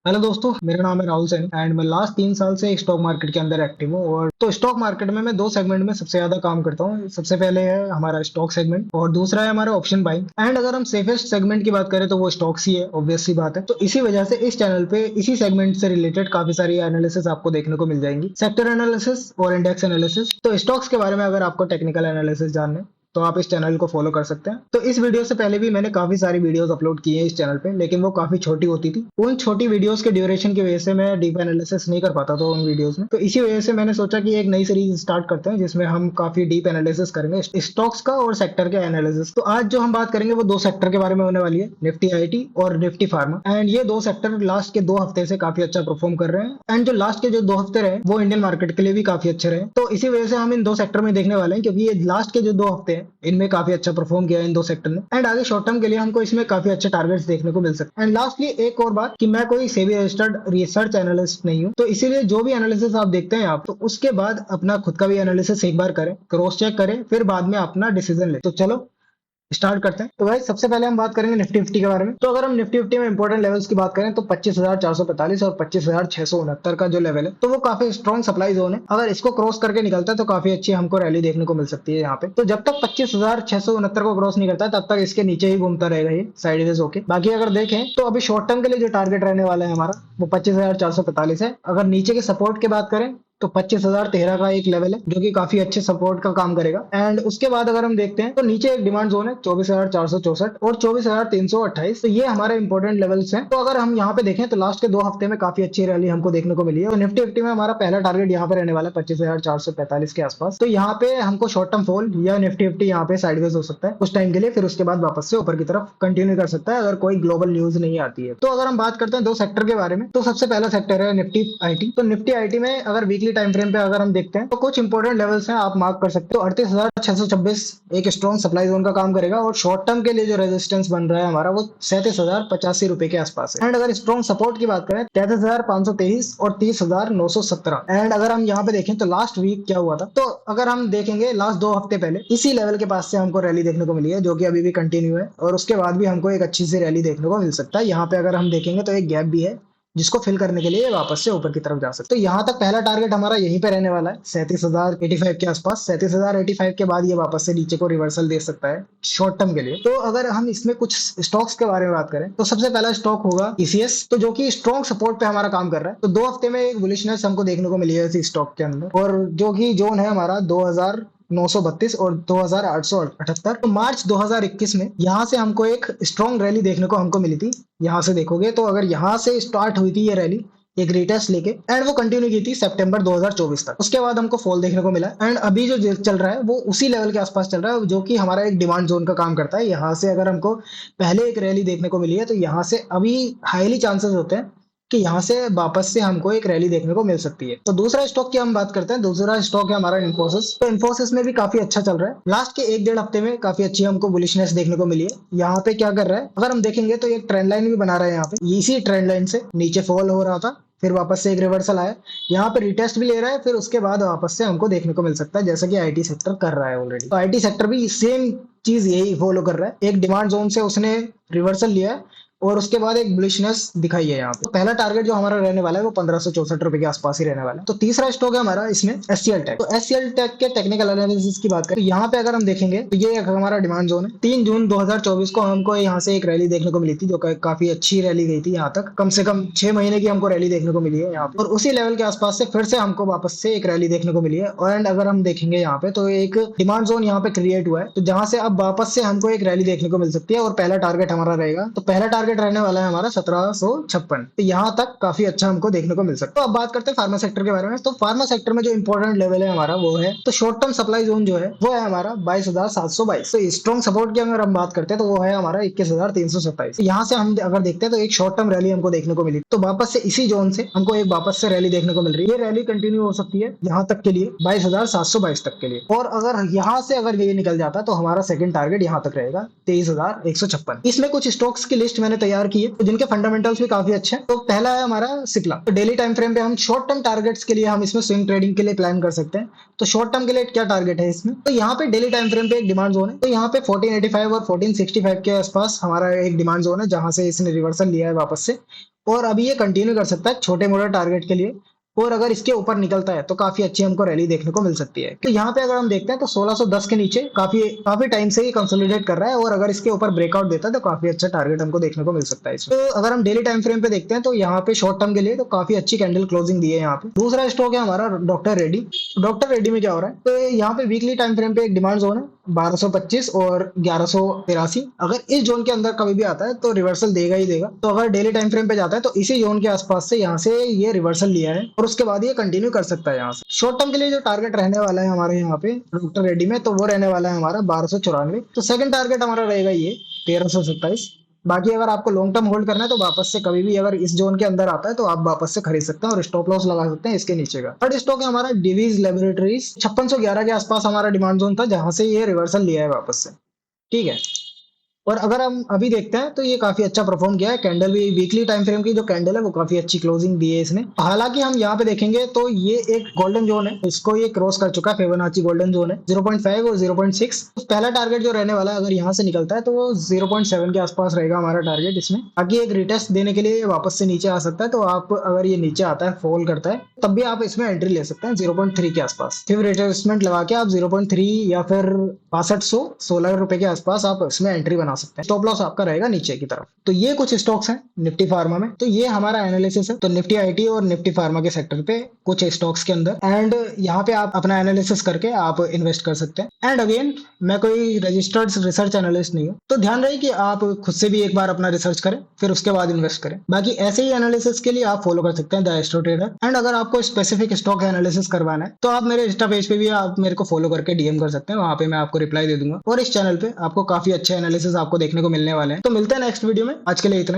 Hello दोस्तों, मेरा नाम है राहुल सैनी एंड मैं लास्ट 3 साल से स्टॉक मार्केट के अंदर एक्टिव हूँ। और तो स्टॉक मार्केट में मैं दो सेगमेंट में सबसे ज्यादा काम करता हूँ। सबसे पहले है हमारा स्टॉक सेगमेंट और दूसरा है हमारा ऑप्शन बाइंग। एंड अगर हम सेफेस्ट सेगमेंट की बात करें तो वो स्टॉक्स ही है, ऑब्वियस सी बात है। तो इसी वजह से इस चैनल पे इसी सेगमेंट से रिलेटेड काफी सारी एनालिसिस आपको देखने को मिल जाएंगी, सेक्टर एनालिसिस और इंडेक्स एनालिसिस। तो स्टॉक्स के बारे में अगर आपको टेक्निकल एनालिसिस जानना है तो आप इस चैनल को फॉलो कर सकते हैं। तो इस वीडियो से पहले भी मैंने काफी सारी वीडियोस अपलोड की है इस चैनल पे, लेकिन वो काफी छोटी होती थी। उन छोटी वीडियोस के ड्यूरेशन की वजह से मैं डीप एनालिसिस नहीं कर पाता था उन वीडियोस में। तो इसी वजह से मैंने सोचा कि एक नई सीरीज स्टार्ट करते हैं जिसमें हम काफी डीप एनालिसिस करेंगे स्टॉक्स का और सेक्टर के एनालिसिस। तो आज जो हम बात करेंगे वो दो सेक्टर के बारे में होने वाली है, निफ्टी आईटी और निफ्टी फार्मा। एंड ये दो सेक्टर लास्ट के 2 हफ्ते से काफी अच्छा परफॉर्म कर रहे हैं। एंड जो लास्ट के जो 2 हफ्ते रहे वो इंडियन मार्केट के लिए भी काफी अच्छे रहे। तो इसी वजह से हम इन दो सेक्टर में देखने वाले हैं, क्योंकि ये लास्ट के जो 2 हफ्ते हैं इनमें काफी अच्छा परफॉर्म किया है इन दो सेक्टर ने। एंड आगे शॉर्ट टर्म के लिए हमको इसमें काफी अच्छे टारगेट्स देखने को मिल सकते हैं। एंड लास्टली एक और बात कि मैं कोई सेबी रजिस्टर्ड रिसर्च एनालिस्ट नहीं हूं, तो इसीलिए जो भी एनालिसिस आप देखते हैं आप, तो उसके बाद अपना खुद का भी एनालिसिस एक बार करें, क्रॉस चेक करें, फिर बाद में अपना डिसीजन ले। तो चलो स्टार्ट करते हैं। तो भाई सबसे पहले हम बात करेंगे निफ्टी फिफ्टी के बारे में। तो अगर हम निफ्टी फिफ्टी में इंपॉर्टेंट लेवल्स की बात करें तो 25,445 और 25,669 का जो लेवल है तो वो काफी स्ट्रॉन्ग सप्लाई जोन है। अगर इसको क्रॉस करके निकलता है तो काफी अच्छी हमको रैली देखने को मिल सकती है यहाँ पे। तो जब तक 25,669 को क्रॉस नहीं करता है तब तक इसके नीचे ही घूमता रहेगा ये साइडवेज होके। बाकी अगर देखें तो अभी शॉर्ट टर्म के लिए जो टारगेट रहने वाला है हमारा वो 25,445 है। अगर नीचे के सपोर्ट की बात करें तो 25,013 का एक लेवल है जो कि काफी अच्छे सपोर्ट का काम करेगा। एंड उसके बाद अगर हम देखते हैं तो नीचे एक डिमांड जोन है 24,464 और 24,328। तो ये हमारे इंपॉर्टेंट लेवल्स हैं। तो अगर हम यहाँ पे देखें तो लास्ट के 2 हफ्ते में काफी अच्छी रैली हमको देखने को मिली है। और निफ्टी फिफ्टी में हमारा पहला टारगेट यहाँ पे रहने वाला है 25,445 के आसपास। तो यहाँ पे हमको शॉर्ट टर्म फॉल या निफ्टी फिफ्टी यहाँ पे साइडवेज हो सकता है कुछ टाइम के लिए, फिर उसके बाद वापस से ऊपर की तरफ कंटिन्यू कर सकता है अगर कोई ग्लोबल न्यूज नहीं आती है। तो अगर हम बात करते हैं दो सेक्टर के बारे में, तो सबसे पहला सेक्टर है निफ्टी आईटी। तो निफ्टी आईटी में अगर वीकली टाइम फ्रेम पे अगर हम देखते हैं तो कुछ इंपॉर्टेंट लेवल्स हैं, आप मार्क कर सकते हो। 38,626 एक स्ट्रॉन्ग सप्लाई जोन का काम करेगा। और शॉर्ट टर्म के लिए जो रेजिस्टेंस बन रहा है हमारा वो 37,085 के आसपास है। एंड अगर स्ट्रॉन्ग सपोर्ट की बात करें 33,523 और 30,917। एंड अगर हम यहाँ पे देखें तो लास्ट वीक क्या हुआ था, तो अगर हम देखेंगे लास्ट 2 हफ्ते पहले इसी लेवल के पास से हमको रैली देखने को मिली है जो कि अभी भी कंटिन्यू है। और उसके बाद भी हमको एक अच्छी सी रैली देखने को मिल सकता है। यहाँ पे अगर हम देखेंगे तो एक गैप भी है जिसको फिल करने के लिए वापस से ऊपर की तरफ जा सकते। तो यहाँ तक पहला टारगेट हमारा यहीं पे रहने वाला है 37,085 के आसपास। 37,085 के बाद ये वापस से नीचे को रिवर्सल दे सकता है शॉर्ट टर्म के लिए। तो अगर हम इसमें कुछ स्टॉक्स के बारे में बात करें तो सबसे पहला स्टॉक होगा ईसीएस, तो जो कि स्ट्रॉन्ग सपोर्ट पे हमारा काम कर रहा है। तो 2 हफ्ते में एक बुलिशनेस हमको देखने को मिली है इस स्टॉक के अंदर, और जो कि जोन है हमारा 2,932 और 2,878। तो मार्च 2021 में यहाँ से हमको एक स्ट्रॉन्ग रैली देखने को हमको मिली थी। यहाँ से देखोगे तो अगर यहाँ से स्टार्ट हुई थी ये रैली एक रिटेस्ट लेके, एंड वो कंटिन्यू की थी सितंबर 2024 तक। उसके बाद हमको फॉल देखने को मिला। एंड अभी जो चल रहा है वो उसी लेवल के आसपास चल रहा है जो कि हमारा एक डिमांड जोन का काम करता है। यहाँ से अगर हमको पहले एक रैली देखने को मिली है तो यहाँ से अभी हाईली चांसेस होते हैं कि यहाँ से वापस से हमको एक रैली देखने को मिल सकती है। तो दूसरा स्टॉक की हम बात करते हैं। दूसरा स्टॉक है हमारा इन्फोसिस। तो इन्फोसिस में भी काफी अच्छा चल रहा है। लास्ट के 1 डेढ़ हफ्ते में काफी अच्छी हमको बुलिशनेस देखने को मिली है। यहाँ पे क्या कर रहा है अगर हम देखेंगे तो एक ट्रेंड लाइन भी बना रहा है। यहाँ पे इसी ट्रेंड लाइन से नीचे फॉल हो रहा था, फिर वापस से एक रिवर्सल आया, यहाँ पे रिटेस्ट भी ले रहा है, फिर उसके बाद वापस से हमको देखने को मिल सकता है जैसा कि आईटी सेक्टर कर रहा है ऑलरेडी। तो आईटी सेक्टर भी सेम चीज यही फॉलो कर रहा है। एक डिमांड जोन से उसने रिवर्सल लिया है और उसके बाद एक बुलिशनेस दिखाई है यहाँ पे। तो पहला टारगेट जो हमारा रहने वाला है वो 1564 के आसपास ही रहने वाला है। तो तीसरा स्टॉक है हमारा इसमें एचसीएल टेक। तो एचसीएल टेक के टेक्निकल एनालिसिस की बात करें तो यहाँ पे अगर हम देखेंगे तो ये एक हमारा डिमांड जोन है। 3 जून 2024 को हमको यहाँ से एक रैली देखने को मिली थी जो काफी अच्छी रैली गई थी। यहाँ तक कम से कम 6 महीने की हमको रैली देखने को मिली है यहाँ पे। और उसी लेवल के आसपास से फिर से हमको वापस से एक रैली देखने को मिली है। एंड अगर हम देखेंगे यहाँ पे तो एक डिमांड जोन यहाँ पे क्रिएट हुआ है, तो जहां से अब वापस से हमको एक रैली देखने को मिल सकती है। और पहला टारगेट हमारा रहेगा, तो पहला टारगेट रहने वाला है हमारा 1756। तो यहाँ तक काफी अच्छा हमको देखने को मिल सकता है। तो अब बात करते हैं फार्मा सेक्टर के बारे में। तो फार्मा सेक्टर में जो इंपॉर्टेंट लेवल है हमारा वो है, तो शॉर्ट टर्म सप्लाई जोन जो है वो है हमारा 22,722। तो स्ट्रॉन्ग सपोर्ट की अगर हम बात करते हैं तो वो है हमारा 21,327। यहाँ से हम अगर देखते हैं तो एक शॉर्ट टर्म रैली हमको देखने को मिली, तो वापस से इसी जोन से हमको एक वापस से रैली देखने को मिल रही है। ये रैली कंटिन्यू हो सकती है यहाँ तक के लिए 22,722 तक के लिए। और अगर यहाँ से अगर ये निकल जाता तो हमारा सेकंड टारगेट यहाँ तक रहेगा 23,156। इसमें कुछ स्टॉक्स की लिस्ट मैंने तैयार की है, जिनके फंडामेंटल्स भी काफी अच्छे हैं। तो पहला है हमारा सिप्ला। तो डेली टाइम फ्रेम पे हम शॉर्ट टर्म टारगेट्स के लिए हम इसमें स्विंग ट्रेडिंग के लिए प्लान कर सकते हैं। तो शॉर्ट टर्म के लिए क्या टारगेट है इसमें, तो यहाँ पे डेली टाइम फ्रेम पे एक डिमांड जोन है। तो यहाँ पे 1485 और 1465 के आसपास हमारा एक डिमांड जोन है, जहां से इसने रिवर्सल लिया है वापस से, और अभी ये कंटिन्यू कर सकता है छोटे मोटे टारगेट के लिए। और अगर इसके ऊपर निकलता है तो काफी अच्छी हमको रैली देखने को मिल सकती है। तो यहाँ पे अगर हम देखते हैं तो 1610 के नीचे काफी काफी टाइम से ये कंसोलिडेट कर रहा है, और अगर इसके ऊपर ब्रेकआउट देता है तो काफी अच्छा टारगेट हमको देखने को मिल सकता है इसमें। तो अगर हम डेली टाइम फ्रेम पे देखते हैं तो यहाँ पे शॉर्ट टर्म के लिए तो काफी अच्छी कैंडल क्लोजिंग दी है यहाँ पे। दूसरा स्टॉक है हमारा डॉक्टर रेड्डी। डॉक्टर रेड्डी में क्या हो रहा है, तो यहाँ पे वीकली टाइम फ्रेम पे एक डिमांड जोन है 1225 और 1183। अगर इस जोन के अंदर कभी भी आता है तो रिवर्सल देगा ही देगा। तो अगर डेली टाइम फ्रेम पे जाता है तो इसी जोन के आसपास से यहाँ से ये रिवर्सल लिया है, और उसके बाद ये कंटिन्यू कर सकता है यहाँ से। शॉर्ट टर्म के लिए जो टारगेट रहने वाला है हमारे यहाँ पे डॉक्टर रेड्डी में, तो वो रहने वाला है हमारा 1294। तो सेकंड टारगेट हमारा रहेगा ये 1327। बाकी अगर आपको लॉन्ग टर्म होल्ड करना है तो वापस से कभी भी अगर इस जोन के अंदर आता है तो आप वापस से खरीद सकते हैं और स्टॉप लॉस लगा सकते हैं इसके नीचे का। थर्ड स्टॉक है हमारा डिवीज लेबोरेटरीज। 5611 के आसपास हमारा डिमांड जोन था, जहां से ये रिवर्सल लिया है वापस से। ठीक है, और अगर हम अभी देखते हैं तो ये काफी अच्छा परफॉर्म किया है। कैंडल भी वीकली टाइम फ्रेम की जो कैंडल है वो काफी अच्छी क्लोजिंग दी है इसने। हालांकि हम यहाँ पे देखेंगे तो ये एक गोल्डन जोन है, इसको ये क्रॉस कर चुका है। फिबोनाची गोल्डन जोन है 0.5 और 0.6। तो पहला टारगेट जो रहने वाला है अगर यहाँ से निकलता है तो वो 0.7 के आसपास रहेगा हमारा टारगेट इसमें। बाकी एक रिटेस्ट देने के लिए वापस से नीचे आ सकता है, तो आप अगर ये नीचे आता है फॉल करता है तब भी आप इसमें एंट्री ले सकते हैं 0.3 के आसपास। फिर रिट्रेसमेंट लगा के आप 0.3 या फिर 6516 रुपए के आसपास आप इसमें एंट्री बना सकते हैं। स्टॉप लॉस आपका रहेगा नीचे की तरफ। तो ये कुछ स्टॉक्स हैं निफ्टी फार्मा में। तो ये हमारा एनालिसिस है। तो निफ्टी आईटी और निफ्टी फार्मा के सेक्टर पे कुछ स्टॉक्स के अंदर, एंड यहाँ पे आप अपना एनालिसिस करके आप इन्वेस्ट कर सकते हैं। एंड अगेन, मैं कोई रजिस्टर्ड रिसर्च एनालिस्ट नहीं हूँ, तो ध्यान रहे कि आप खुद से भी एक बार अपना रिसर्च करें फिर उसके बाद इन्वेस्ट करें। बाकी ऐसे ही एनालिसिस के लिए आप फॉलो कर सकते हैं द एस्ट्रो ट्रेडर। एंड अगर आपको स्पेसिफिक स्टॉक एनालिसिस करवाना है तो आप मेरे इंस्टा पेज पे भी आप मेरे को फॉलो करके डीएम कर सकते हैं, वहां पे मैं आपको रिप्लाई दे दूंगा। और इस चैनल पे आपको काफी अच्छे एनालिसिस आपको देखने को मिलने वाले हैं। तो मिलते हैं नेक्स्ट वीडियो में। आज के लिए इतना ही।